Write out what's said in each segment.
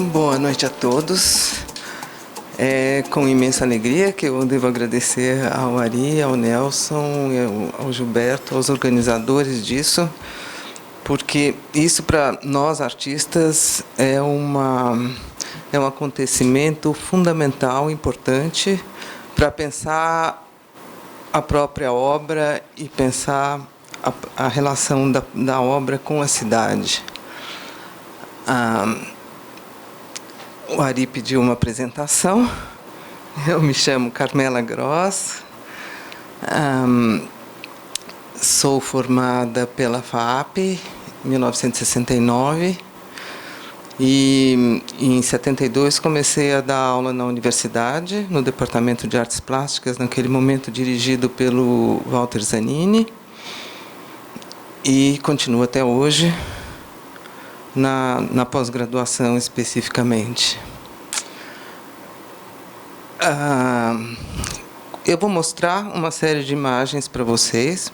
Boa noite a todos. É com imensa alegria que eu devo agradecer ao Ari, ao Nelson, ao Gilberto, aos organizadores disso, porque isso para nós artistas é um acontecimento fundamental, importante, para pensar a própria obra e pensar a relação da obra com a cidade. O Ari pediu uma apresentação. Eu me chamo Carmela Gross. Sou formada pela FAAP em 1969 e em 72 comecei a dar aula na universidade, no Departamento de Artes Plásticas, naquele momento dirigido pelo Walter Zanini, e continuo até hoje na pós-graduação especificamente. Eu vou mostrar uma série de imagens para vocês,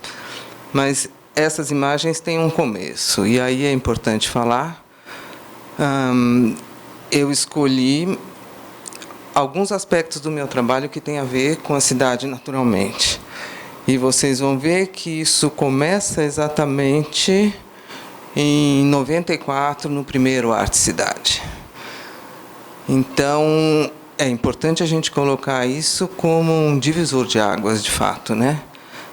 mas essas imagens têm um começo, e aí é importante falar. Eu escolhi alguns aspectos do meu trabalho que têm a ver com a cidade naturalmente. E vocês vão ver que isso começa exatamente em 94, no primeiro Arte Cidade. Então, é importante a gente colocar isso como um divisor de águas, de fato, né?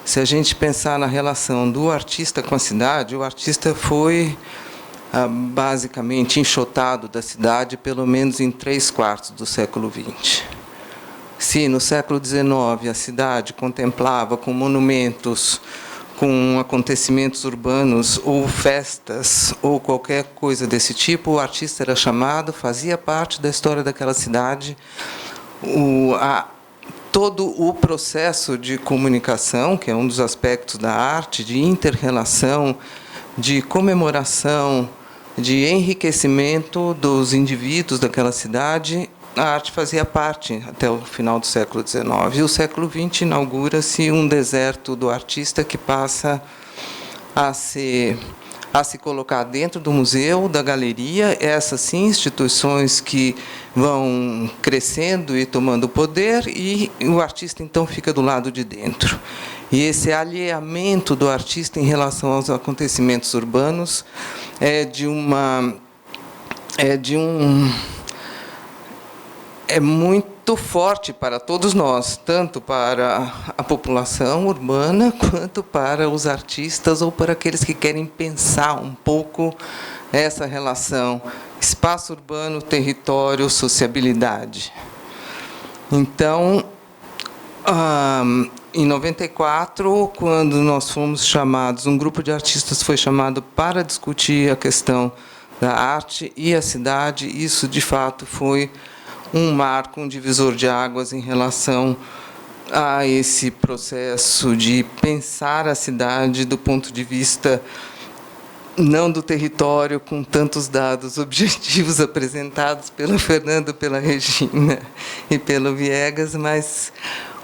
Se a gente pensar na relação do artista com a cidade, o artista foi basicamente enxotado da cidade pelo menos em 3/4 do século XX. Se no século XIX a cidade contemplava com monumentos, com acontecimentos urbanos ou festas ou qualquer coisa desse tipo, o artista era chamado, fazia parte da história daquela cidade. Todo o processo de comunicação, que é um dos aspectos da arte, de inter-relação, de comemoração, de enriquecimento dos indivíduos daquela cidade, a arte fazia parte até o final do século XIX. E o século XX inaugura-se um deserto do artista que passa a se colocar dentro do museu, da galeria, essas sim, instituições que vão crescendo e tomando poder, e o artista então fica do lado de dentro. E esse alheamento do artista em relação aos acontecimentos urbanos é muito forte para todos nós, tanto para a população urbana, quanto para os artistas ou para aqueles que querem pensar um pouco essa relação espaço urbano, território, sociabilidade. Então, em 94, quando nós fomos chamados, um grupo de artistas foi chamado para discutir a questão da arte e a cidade, isso, de fato, foi um marco, um divisor de águas em relação a esse processo de pensar a cidade do ponto de vista não do território, com tantos dados objetivos apresentados pelo Fernando, pela Regina e pelo Viegas, mas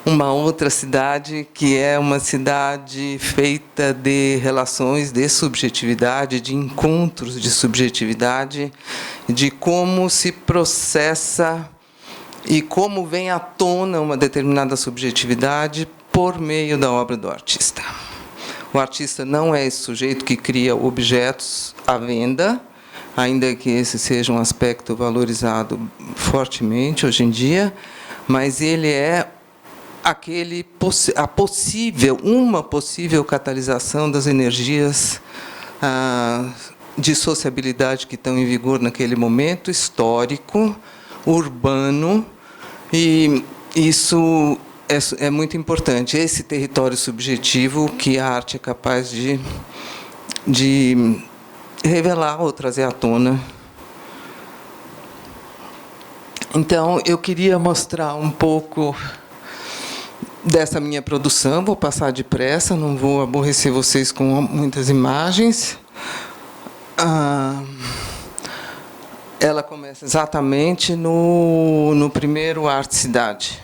uma outra cidade que é uma cidade feita de relações de subjetividade, de encontros de subjetividade, de como se processa e como vem à tona uma determinada subjetividade por meio da obra do artista. O artista não é esse sujeito que cria objetos à venda, ainda que esse seja um aspecto valorizado fortemente hoje em dia, mas ele é uma possível catalisação das energias de sociabilidade que estão em vigor naquele momento histórico, urbano, e isso é muito importante, esse território subjetivo que a arte é capaz de revelar ou trazer à tona. Então, eu queria mostrar um pouco dessa minha produção, vou passar depressa, não vou aborrecer vocês com muitas imagens. Ela começa exatamente no primeiro Arte Cidade.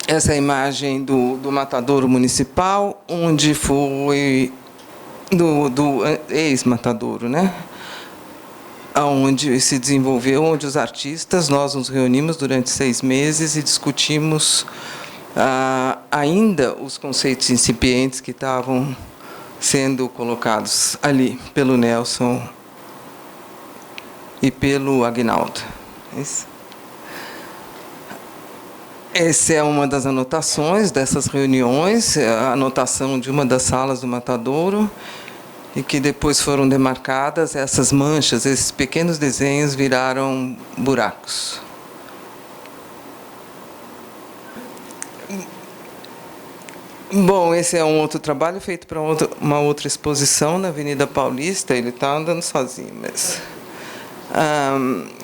Essa é a imagem do matadouro municipal, onde foi do ex-Matadouro, né? Onde se desenvolveu, onde os artistas, nós nos reunimos durante 6 meses e discutimos ainda os conceitos incipientes que estavam sendo colocados ali pelo Nelson e pelo Aguinaldo. Essa é uma das anotações dessas reuniões, a anotação de uma das salas do Matadouro, e que depois foram demarcadas, essas manchas, esses pequenos desenhos viraram buracos. Bom, esse é um outro trabalho feito para uma outra exposição na Avenida Paulista. Ele está andando sozinho, mas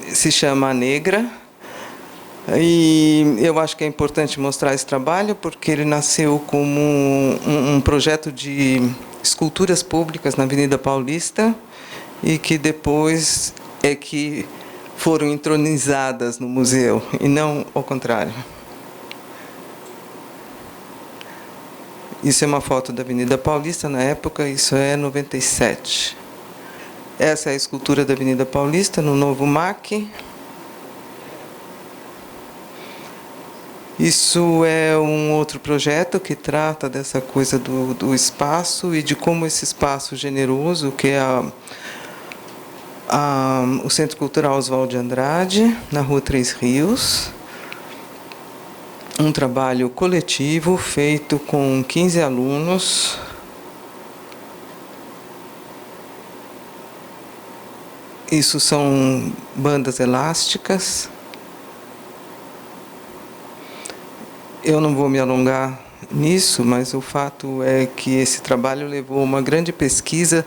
se chama A Negra. E eu acho que é importante mostrar esse trabalho porque ele nasceu como um projeto de esculturas públicas na Avenida Paulista e que depois é que foram entronizadas no museu, e não ao contrário. Isso é uma foto da Avenida Paulista, na época, isso é 97. Essa é a escultura da Avenida Paulista, no novo MAC. Isso é um outro projeto que trata dessa coisa do espaço e de como esse espaço generoso, que é o Centro Cultural Oswaldo de Andrade, na Rua Três Rios, um trabalho coletivo feito com 15 alunos, isso são bandas elásticas. Eu não vou me alongar nisso, mas o fato é que esse trabalho levou uma grande pesquisa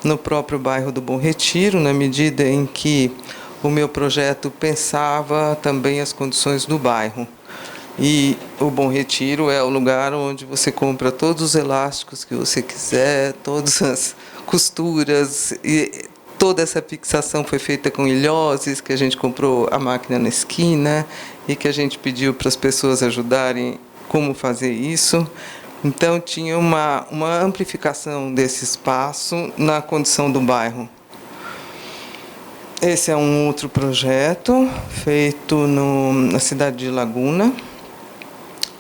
no próprio bairro do Bom Retiro, na medida em que o meu projeto pensava também as condições do bairro. E o Bom Retiro é o lugar onde você compra todos os elásticos que você quiser, todas as costuras, e toda essa fixação foi feita com ilhoses, que a gente comprou a máquina na esquina e que a gente pediu para as pessoas ajudarem como fazer isso. Então, tinha uma amplificação desse espaço na condição do bairro. Esse é um outro projeto feito na cidade de Laguna.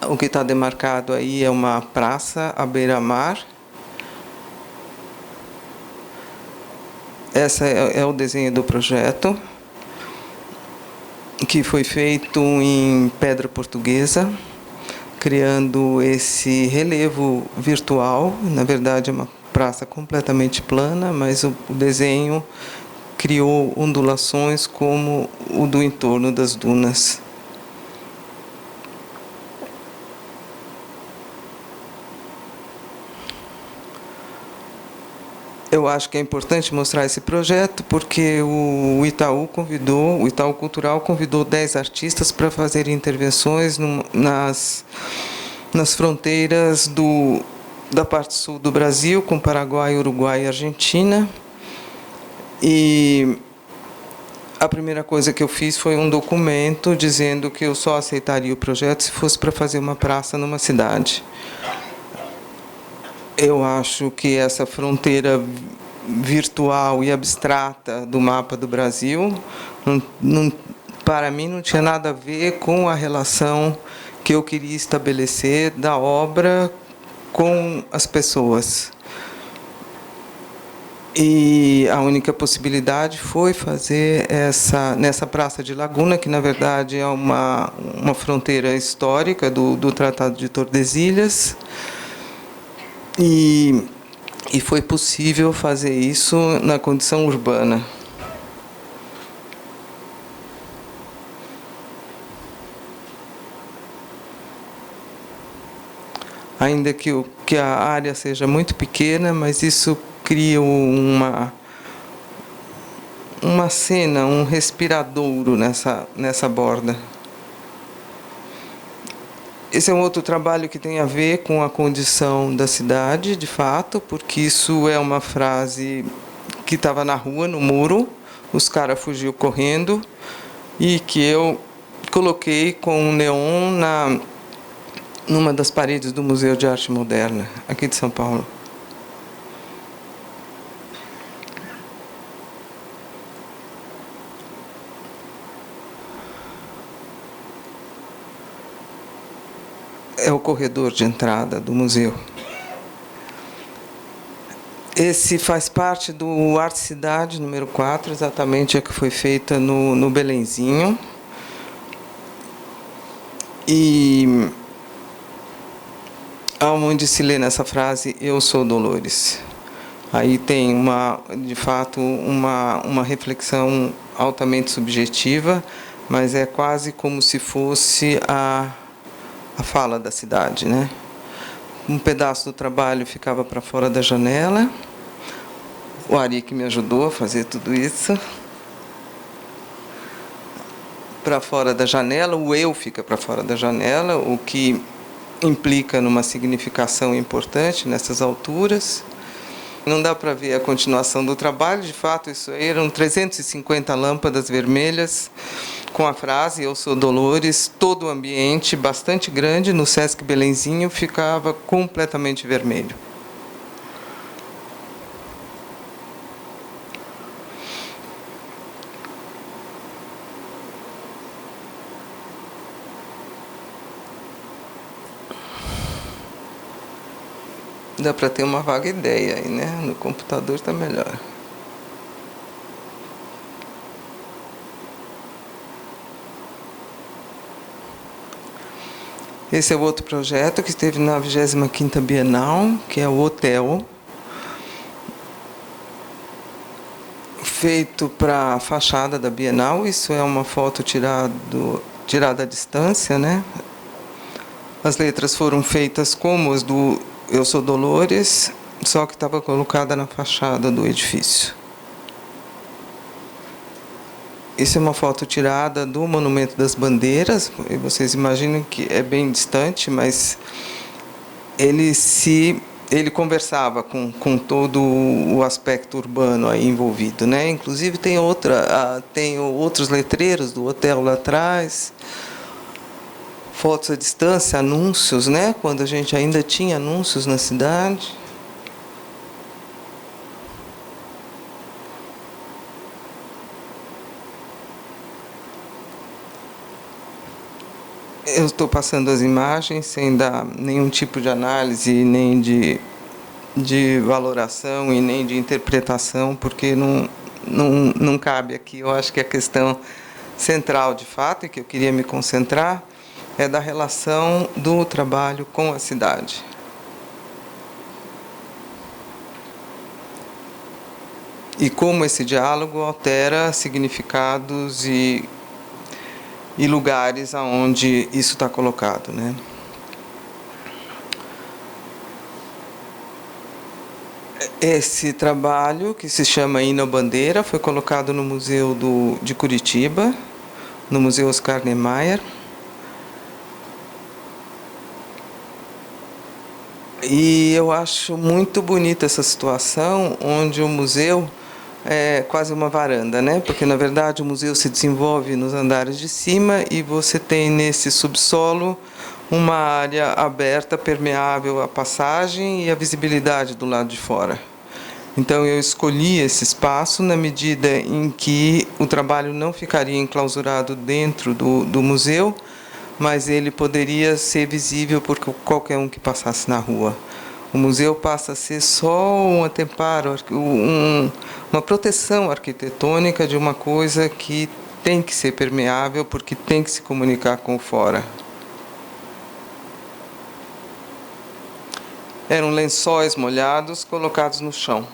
O que está demarcado aí é uma praça à beira-mar. Esse é o desenho do projeto, que foi feito em pedra portuguesa, criando esse relevo virtual. Na verdade, é uma praça completamente plana, mas o desenho criou ondulações como o do entorno das dunas. Eu acho que é importante mostrar esse projeto porque o Itaú Cultural convidou 10 artistas para fazerem intervenções nas fronteiras da parte sul do Brasil, com Paraguai, Uruguai e Argentina. E a primeira coisa que eu fiz foi um documento dizendo que eu só aceitaria o projeto se fosse para fazer uma praça numa cidade. Eu acho que essa fronteira virtual e abstrata do mapa do Brasil, para mim, não tinha nada a ver com a relação que eu queria estabelecer da obra com as pessoas. E a única possibilidade foi fazer nessa Praça de Laguna, que, na verdade, é uma fronteira histórica do Tratado de Tordesilhas. E foi possível fazer isso na condição urbana. Ainda que a área seja muito pequena, mas isso cria uma cena, um respiradouro nessa borda. Esse é um outro trabalho que tem a ver com a condição da cidade, de fato, porque isso é uma frase que estava na rua, no muro, os caras fugiu correndo, e que eu coloquei com um neon numa das paredes do Museu de Arte Moderna, aqui de São Paulo. é o corredor de entrada do museu. Esse faz parte do Arte Cidade número 4, exatamente a que foi feita no Belenzinho. E aonde se lê nessa frase, eu sou Dolores. Aí tem, de fato, uma reflexão altamente subjetiva, mas é quase como se fosse a fala da cidade, né? Um pedaço do trabalho ficava para fora da janela. O Ari que me ajudou a fazer tudo isso. Para fora da janela, o eu fica para fora da janela, o que implica numa significação importante nessas alturas. Não dá para ver a continuação do trabalho, de fato, isso aí eram 350 lâmpadas vermelhas com a frase eu sou Dolores. Todo o ambiente, bastante grande, no Sesc Belenzinho, ficava completamente vermelho. Dá para ter uma vaga ideia aí, né? No computador está melhor. Esse é o outro projeto que esteve na 25ª Bienal, que é o hotel, feito para a fachada da Bienal. Isso é uma foto tirada à distância, né? As letras foram feitas como as do Eu Sou Dolores, só que estava colocada na fachada do edifício. Isso é uma foto tirada do Monumento das Bandeiras. E vocês imaginam que é bem distante, mas ele conversava com todo o aspecto urbano aí envolvido, né? Inclusive tem outros letreiros do hotel lá atrás. Fotos à distância, anúncios, né? Quando a gente ainda tinha anúncios na cidade. Eu estou passando as imagens sem dar nenhum tipo de análise, nem de valoração e nem de interpretação, porque não cabe aqui. Eu acho que a questão central, de fato, e que eu queria me concentrar, é da relação do trabalho com a cidade. E como esse diálogo altera significados e lugares aonde isso está colocado, né? Esse trabalho, que se chama Hino à Bandeira, foi colocado no Museu de Curitiba, no Museu Oscar Niemeyer. E eu acho muito bonita essa situação, onde o museu é quase uma varanda, né? Porque, na verdade, o museu se desenvolve nos andares de cima e você tem nesse subsolo uma área aberta, permeável à passagem e à visibilidade do lado de fora. Então, eu escolhi esse espaço na medida em que o trabalho não ficaria enclausurado dentro do museu, mas ele poderia ser visível por qualquer um que passasse na rua. O museu passa a ser só um anteparo, uma proteção arquitetônica de uma coisa que tem que ser permeável, porque tem que se comunicar com o fora. Eram lençóis molhados colocados no chão.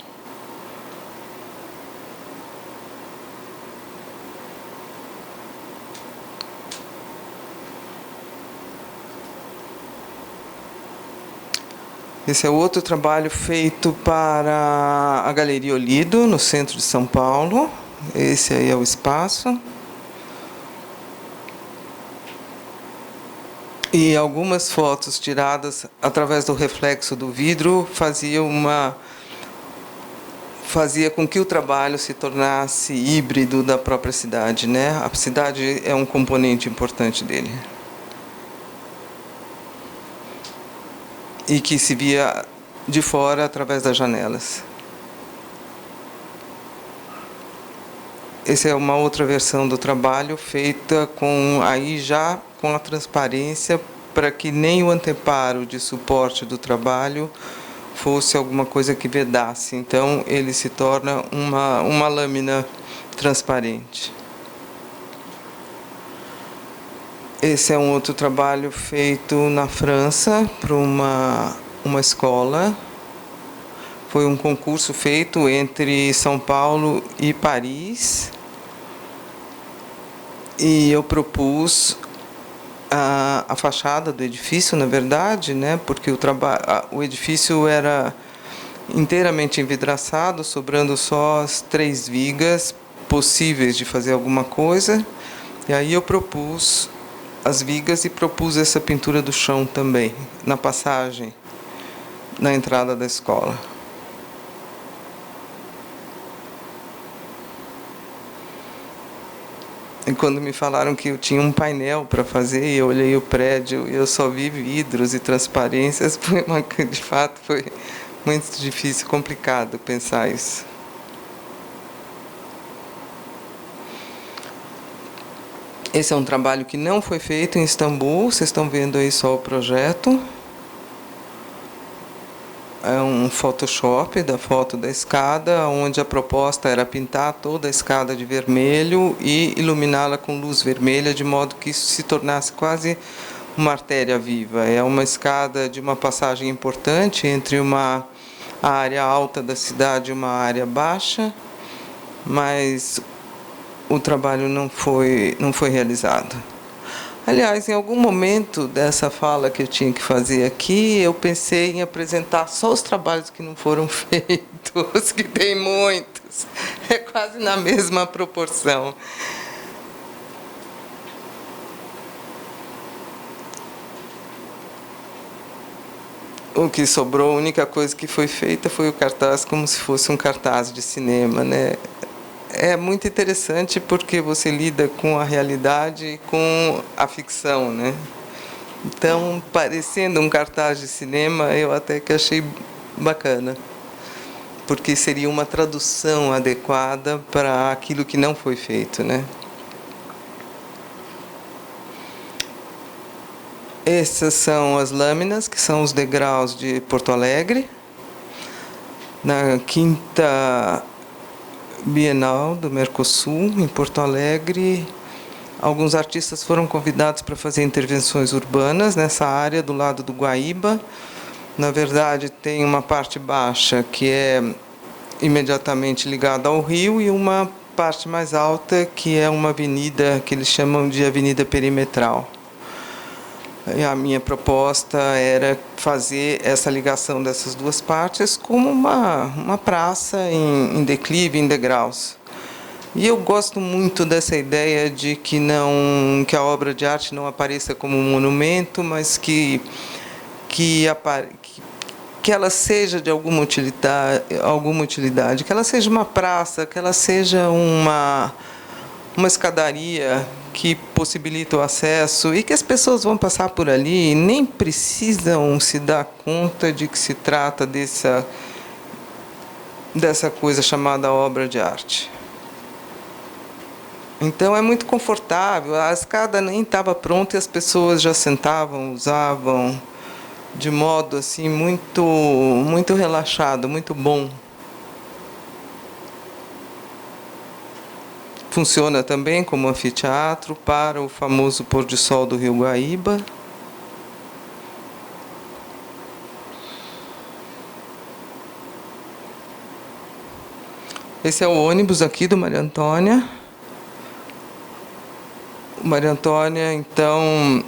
Esse é outro trabalho feito para a Galeria Olido, no centro de São Paulo. Esse aí é o espaço. E algumas fotos tiradas através do reflexo do vidro fazia com que o trabalho se tornasse híbrido da própria cidade, né? A cidade é um componente importante dele. E que se via de fora através das janelas. Essa é uma outra versão do trabalho feita aí já com a transparência para que nem o anteparo de suporte do trabalho fosse alguma coisa que vedasse. Então, ele se torna uma lâmina transparente. Esse é um outro trabalho feito na França para uma escola. Foi um concurso feito entre São Paulo e Paris. E eu propus a fachada do edifício, na verdade, né, porque o edifício era inteiramente envidraçado, sobrando só as 3 vigas possíveis de fazer alguma coisa. E aí eu propus as vigas e propus essa pintura do chão também, na passagem, na entrada da escola. E quando me falaram que eu tinha um painel para fazer, e eu olhei o prédio e eu só vi vidros e transparências, de fato foi muito difícil, complicado pensar isso. Esse é um trabalho que não foi feito em Istambul, vocês estão vendo aí só o projeto. É um Photoshop da foto da escada, onde a proposta era pintar toda a escada de vermelho e iluminá-la com luz vermelha, de modo que isso se tornasse quase uma artéria viva. É uma escada de uma passagem importante entre a área alta da cidade e uma área baixa, mas o trabalho não foi realizado. Aliás, em algum momento dessa fala que eu tinha que fazer aqui, eu pensei em apresentar só os trabalhos que não foram feitos, que tem muitos. É quase na mesma proporção. O que sobrou, a única coisa que foi feita foi o cartaz, como se fosse um cartaz de cinema, né? É muito interessante porque você lida com a realidade e com a ficção, né? Então, parecendo um cartaz de cinema, eu até que achei bacana, porque seria uma tradução adequada para aquilo que não foi feito, né? Essas são as lâminas, que são os degraus de Porto Alegre. Na 5ª Bienal do Mercosul, em Porto Alegre, alguns artistas foram convidados para fazer intervenções urbanas nessa área do lado do Guaíba. Na verdade, tem uma parte baixa que é imediatamente ligada ao rio e uma parte mais alta que é uma avenida que eles chamam de Avenida Perimetral. E a minha proposta era fazer essa ligação dessas duas partes como uma praça em declive, em degraus. E eu gosto muito dessa ideia de que a obra de arte não apareça como um monumento, mas que ela seja de alguma utilidade, que ela seja uma praça, que ela seja uma escadaria que possibilita o acesso e que as pessoas vão passar por ali e nem precisam se dar conta de que se trata dessa coisa chamada obra de arte. Então é muito confortável, a escada nem estava pronta e as pessoas já sentavam, usavam de modo assim muito relaxado, muito bom. Funciona também como anfiteatro para o famoso pôr de sol do Rio Guaíba. Esse é o ônibus aqui do Maria Antônia. O Maria Antônia, então,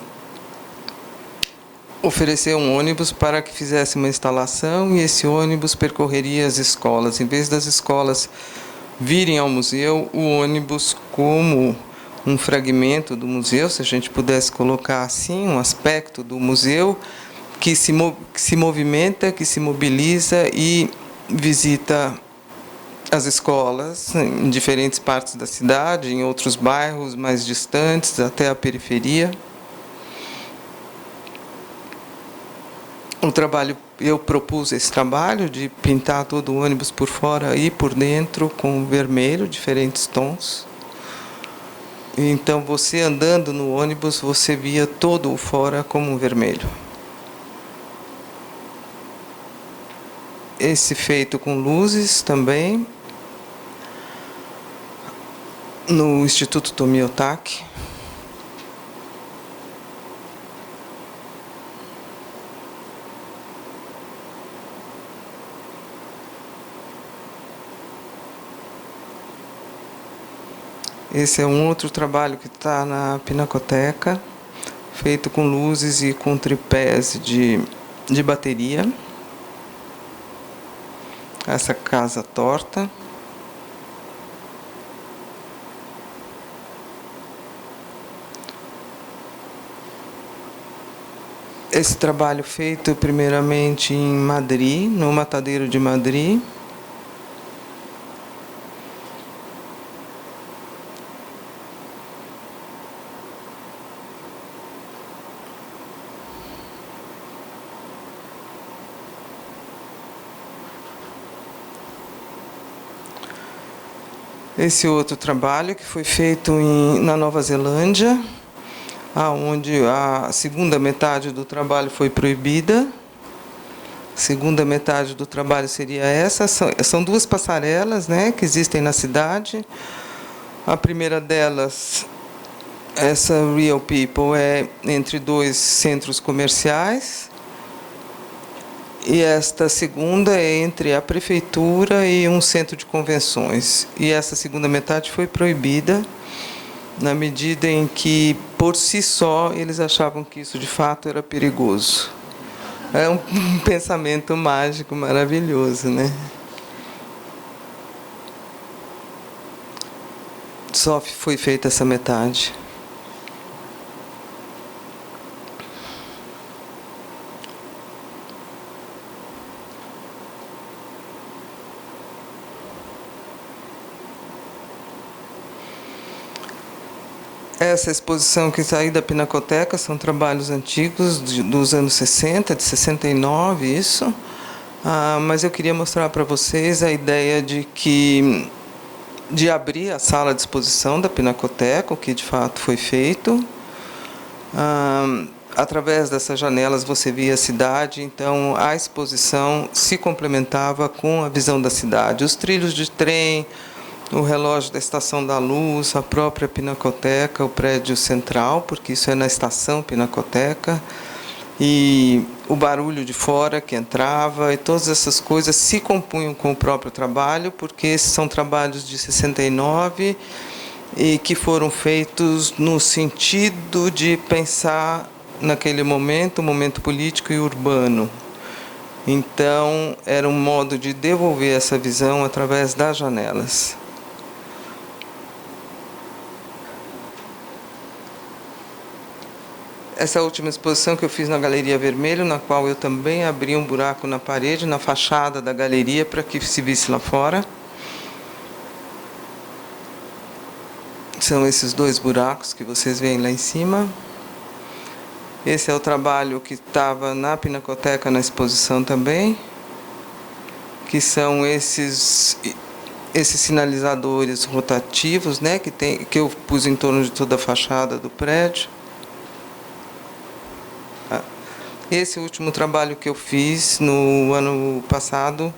ofereceu um ônibus para que fizesse uma instalação e esse ônibus percorreria as escolas. Em vez das escolas virem ao museu, o ônibus como um fragmento do museu, se a gente pudesse colocar assim, um aspecto do museu que se movimenta, que se mobiliza e visita as escolas em diferentes partes da cidade, em outros bairros mais distantes, até a periferia. Eu propus esse trabalho de pintar todo o ônibus por fora e por dentro com vermelho, diferentes tons. Então, você andando no ônibus, você via todo o fora como um vermelho. Esse feito com luzes também, no Instituto Tomiotaki. Esse é um outro trabalho que está na Pinacoteca, feito com luzes e com tripés de bateria. Essa casa torta. Esse trabalho feito primeiramente em Madrid, no Matadeiro de Madrid. Esse outro trabalho que foi feito na Nova Zelândia, onde a segunda metade do trabalho foi proibida. A segunda metade do trabalho seria essa. São duas passarelas, né, que existem na cidade. A primeira delas, essa Real People, é entre dois centros comerciais. E esta segunda é entre a prefeitura e um centro de convenções. E essa segunda metade foi proibida, na medida em que, por si só, eles achavam que isso de fato era perigoso. É um pensamento mágico maravilhoso, né? Só foi feita essa metade. Essa exposição que está aí da Pinacoteca são trabalhos antigos dos anos 60, de 69, isso. Mas eu queria mostrar para vocês a ideia de abrir a sala de exposição da Pinacoteca, o que de fato foi feito. Através dessas janelas você via a cidade, então a exposição se complementava com a visão da cidade. Os trilhos de trem, o relógio da Estação da Luz, a própria Pinacoteca, o prédio central, porque isso é na Estação Pinacoteca, e o barulho de fora que entrava, e todas essas coisas se compunham com o próprio trabalho, porque esses são trabalhos de 69 e que foram feitos no sentido de pensar naquele momento, o momento político e urbano. Então, era um modo de devolver essa visão através das janelas. Essa última exposição que eu fiz na Galeria Vermelho, na qual eu também abri um buraco na parede, na fachada da galeria, para que se visse lá fora. São esses dois buracos que vocês veem lá em cima. Esse é o trabalho que estava na Pinacoteca, na exposição também, que são esses sinalizadores rotativos, né, que eu pus em torno de toda a fachada do prédio. Esse último trabalho que eu fiz no ano passado,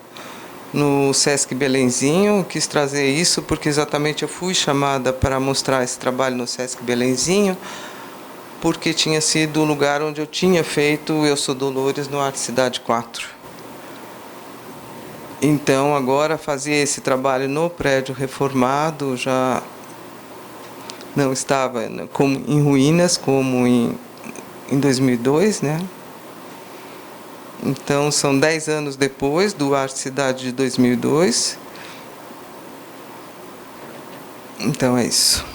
no Sesc Belenzinho, quis trazer isso porque exatamente eu fui chamada para mostrar esse trabalho no Sesc Belenzinho, porque tinha sido o lugar onde eu tinha feito Eu Sou Dolores no Arte Cidade 4. Então, agora, fazer esse trabalho no prédio reformado já não estava como em ruínas, como em 2002, né? Então, são 10 anos depois do Arte Cidade de 2002. Então, é isso.